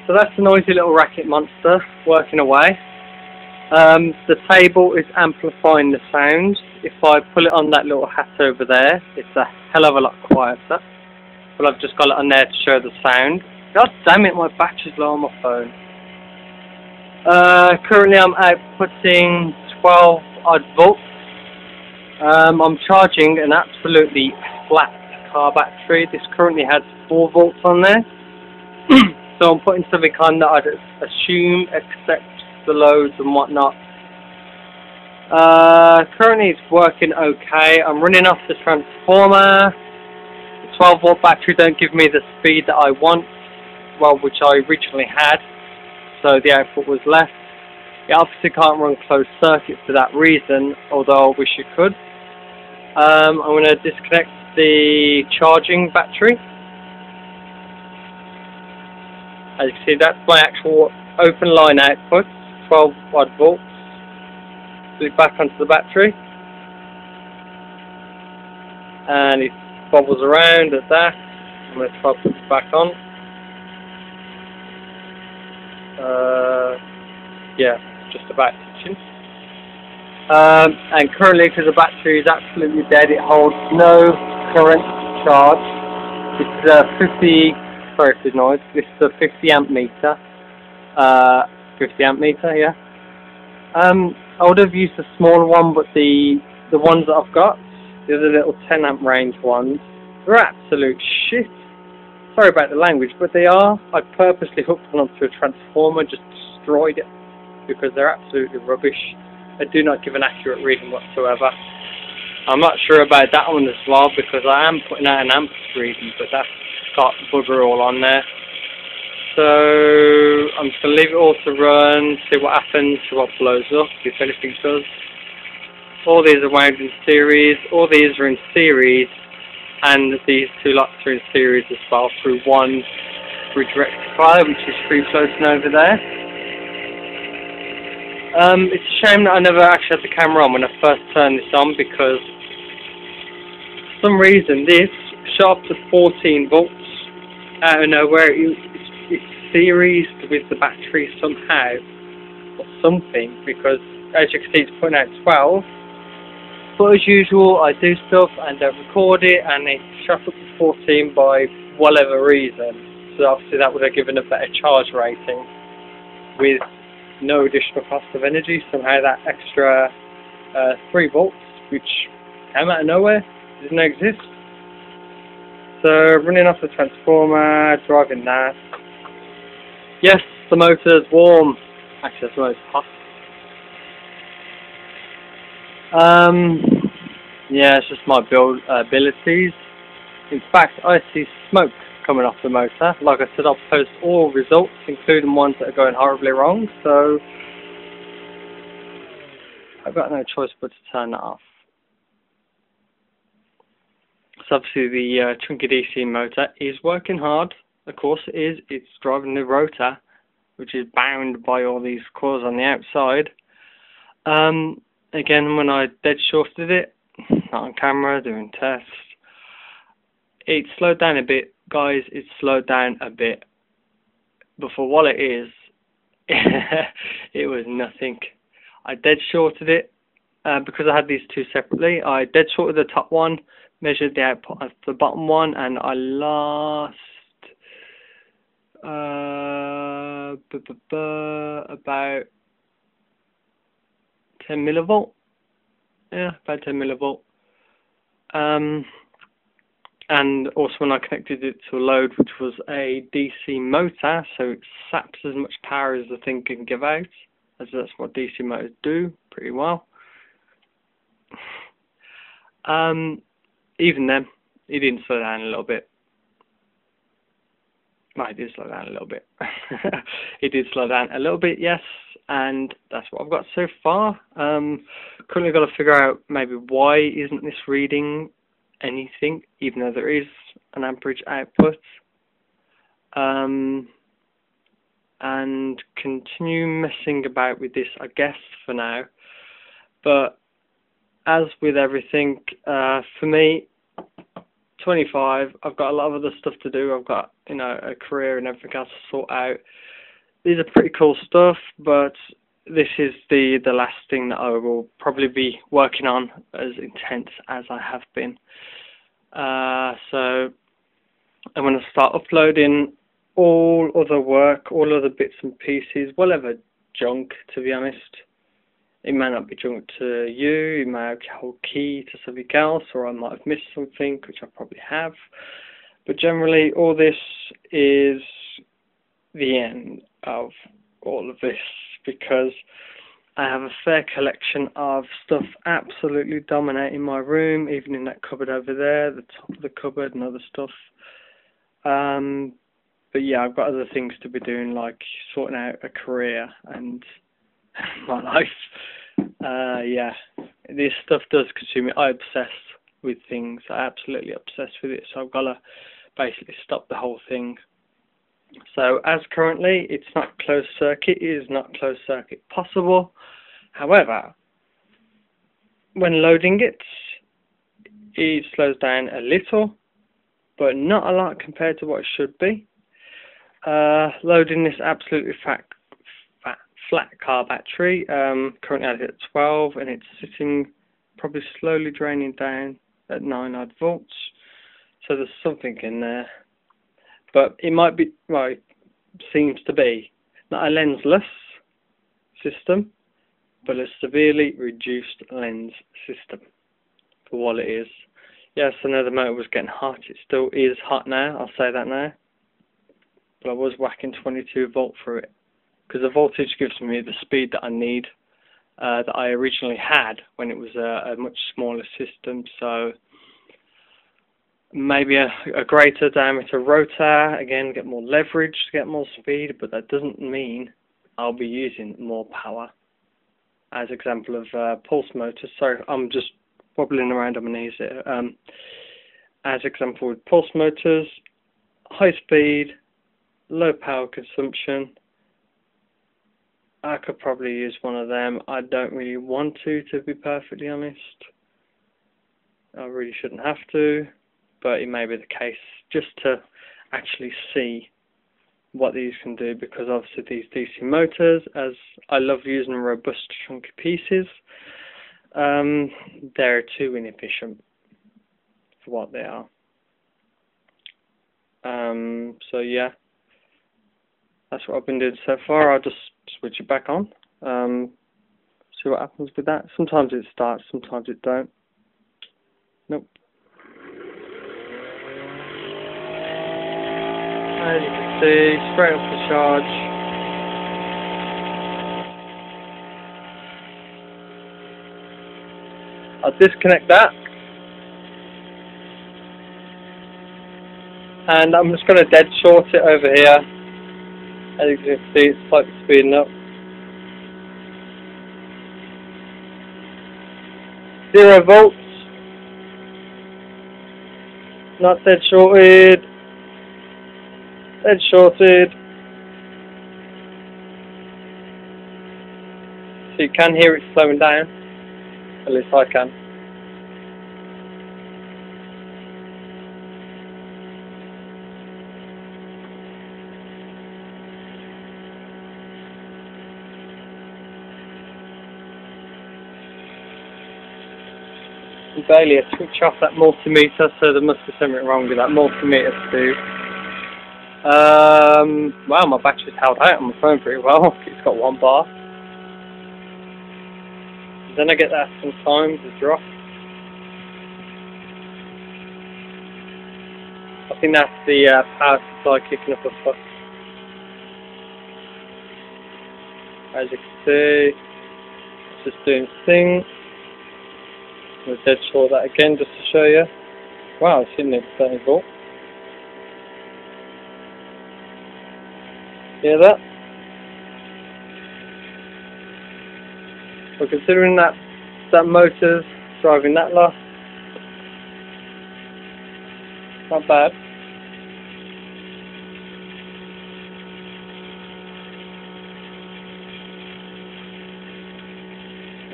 so that's a noisy little racket monster working away. The table is amplifying the sound. If I pull it on that little hat over there, it's a hell of a lot quieter. But I've just got it on there to show the sound. God damn it, my battery's low on my phone. Currently I'm outputting 12 odd volts. I'm charging an absolutely flat car battery. This currently has 4 volts on there. So I'm putting something on that I'd assume accepts the loads and whatnot. Currently it's working okay. I'm running off the transformer. The 12 volt battery don't give me the speed that I want, well, which I originally had, so the output was less. It obviously can't run closed circuit for that reason, although I wish it could. I'm going to disconnect the charging battery. As you can see, that's my actual open line output, 12 odd volts. Put it back onto the battery, and it bobbles around at that. I'm going to try to put it back on. Yeah, just about touching. And currently, because the battery is absolutely dead, it holds no current to charge. It's a 50. Sorry for the noise. This is a 50 amp meter. 50 amp meter, yeah. I would have used a smaller one, but the ones that I've got, the other little 10 amp range ones, they're absolute shit. Sorry about the language, but they are. I purposely hooked one onto a transformer, just destroyed it, because they're absolutely rubbish. They do not give an accurate reading whatsoever. I'm not sure about that one as well, because I am putting out an amp reading, but that's got bugger all on there. So I'm just going to leave it all to run, see what happens, see what blows up, if anything does. All these are wound in series, all these are in series, and these two lots are in series as well through one bridge rectifier, which is free floating over there. It's a shame that I never actually had the camera on when I first turned this on, because for some reason this shot up to 14 volts out of nowhere. It's series with the battery somehow, or something, because as you can see it's putting out 12. But as usual, I do stuff and don't record it, and it shot up to 14 by whatever reason. So obviously that would have given a better charge rating with no additional cost of energy. Somehow that extra 3 volts, which came out of nowhere, didn't exist. So running off the transformer, driving that. Yes, the motor's warm. Actually, the motor's hot. Yeah, it's just my build abilities. In fact, I see smoke coming off the motor. Like I said, I'll post all results, including ones that are going horribly wrong, so I've got no choice but to turn that off. So obviously the chunky DC motor is working hard. Of course it is. It's driving the rotor, which is bound by all these coils on the outside. Again, when I dead shorted it, not on camera, doing tests, it slowed down a bit. Guys, it slowed down a bit. But for what it is, it was nothing. I dead shorted it because I had these two separately. I dead shorted the top one, measured the output of the bottom one, and I lost about 10 millivolt. Yeah, about 10 millivolt. And also when I connected it to a load, which was a DC motor, so it saps as much power as the thing can give out, as that's what DC motors do pretty well. Even then, it didn't slow down a little bit. No, it did slow down a little bit. It did slow down a little bit, yes, and that's what I've got so far. Currently got to figure out maybe why isn't this reading anything, even though there is an amperage output. And continue messing about with this, I guess, for now. But as with everything, for me, 25, I've got a lot of other stuff to do. I've got, you know, a career and everything else to sort out. these are pretty cool stuff, but this is the last thing that I will probably be working on as intense as I have been. So I'm going to start uploading all other work, all other bits and pieces, whatever junk, to be honest. It may not be junk to you, it may hold key to something else, or I might have missed something, which I probably have. But generally, all this is the end of all of this, because I have a fair collection of stuff absolutely dominating my room, even in that cupboard over there, the top of the cupboard and other stuff. But yeah, I've got other things to be doing, like sorting out a career and my life. Yeah, this stuff does consume me. I obsess with things. I absolutely obsess with it, so I've got to basically stop the whole thing. So as currently, it's not closed circuit. It is not closed circuit possible. However, when loading it, it slows down a little, but not a lot compared to what it should be. Loading this absolutely flat car battery, currently at 12, and it's sitting probably slowly draining down at 9 odd volts. So there's something in there, but it might be, well, it seems to be not a lensless system, but a severely reduced lens system for what it is. Yes, I know the motor was getting hot. It still is hot now, I'll say that now. But I was whacking 22 volt through it, because the voltage gives me the speed that I need, that I originally had when it was a much smaller system. So maybe a greater diameter rotor, again, get more leverage to get more speed, but that doesn't mean I'll be using more power. As example of pulse motors, sorry, I'm just wobbling around on my knees here. As example with pulse motors, high speed, low power consumption, I could probably use one of them. I don't really want to be perfectly honest. I really shouldn't have to, but it may be the case, just to actually see what these can do, because obviously these DC motors, as I love using robust chunky pieces, they're too inefficient for what they are. So yeah, that's what I've been doing so far. I'll just switch it back on, see what happens with that. Sometimes it starts, sometimes it don't. Nope. As you can see, straight off the charge. I'll disconnect that, and I'm just going to dead short it over here. As you can see, it's slightly speeding up. 0 volts. Not dead shorted. Dead shorted. So you can hear it slowing down. At least I can. Barely a switch off that multimeter, so there must be something wrong with that multimeter too. Wow, my battery's held out on my phone pretty well. It's got 1 bar. Then I get that sometimes, a drop. I think that's the power supply kicking up a fuss. As you can see, it's just doing its thing. I'm dead short that again just to show you. Wow, it's hitting it 30 volt. Hear that? Well, considering that motor's driving that lot, not bad.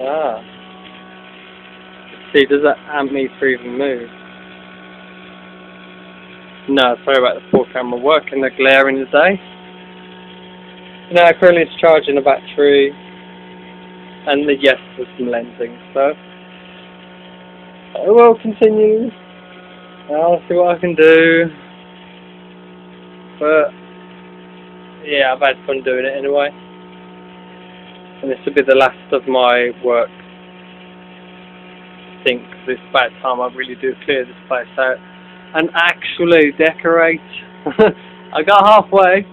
Ah. See, does that amp meter even move? No, sorry about the poor camera work in the glare in the day. No, currently it's charging a battery, and yes, there's some lensing, so I will continue. I'll see what I can do, but yeah, I've had fun doing it anyway, and this will be the last of my work. I think it's about time I really do clear this place out and actually decorate. I got halfway,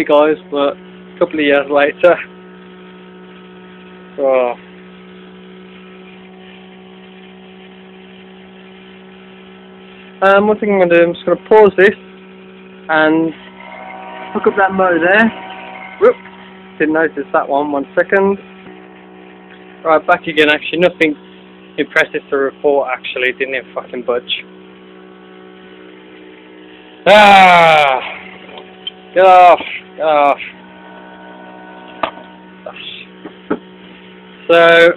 guys, but a couple of years later. Oh. One thing I'm going to do, I'm just going to pause this and hook up that motor there. Whoop, didn't notice that one, 1 second. Right, back again. Actually, nothing impressive to report, actually, didn't even fucking budge. Ah! Get off! Get off! So,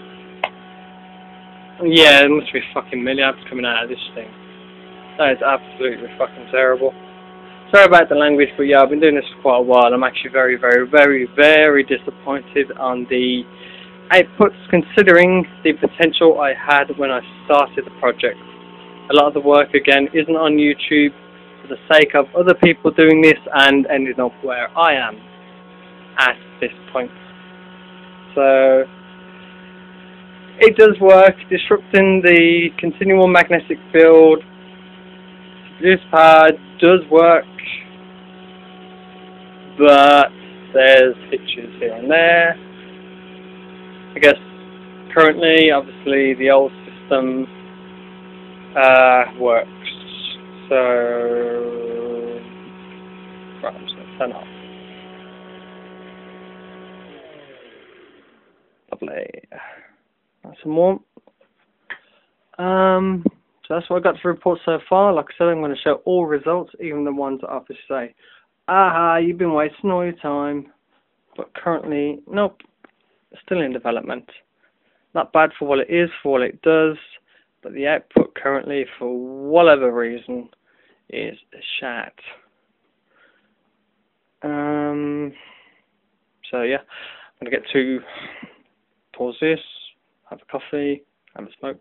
yeah, there must be fucking milliamps coming out of this thing. That is absolutely fucking terrible. Sorry about the language, but yeah, I've been doing this for quite a while. I'm actually very, very, very, very disappointed on the outputs, considering the potential I had when I started the project. A lot of the work, again, isn't on YouTube for the sake of other people doing this and ending up where I am at this point. So, it does work, disrupting the continual magnetic field. This pad does work, but there's hitches here and there. I guess currently, obviously, the old system works. So, right, I'm just going to turn off. Lovely. Nice and warm. So that's what I got to report so far. Like I said, I'm going to show all results, even the ones that obviously say, aha, you've been wasting all your time. But currently, nope, still in development. Not bad for what it is, for what it does, but the output currently, for whatever reason, is shat. So yeah, I'm going to get to pause this, have a coffee, have a smoke,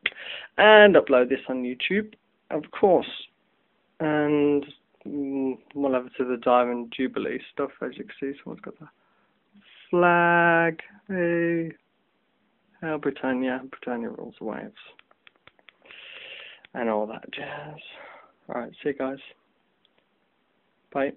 and upload this on YouTube, of course. And we'll have it to the Diamond Jubilee stuff, as you can see. Someone's got the flag. Hey, Hail Britannia, Britannia rules the waves, and all that jazz. Alright, see you guys. Bye.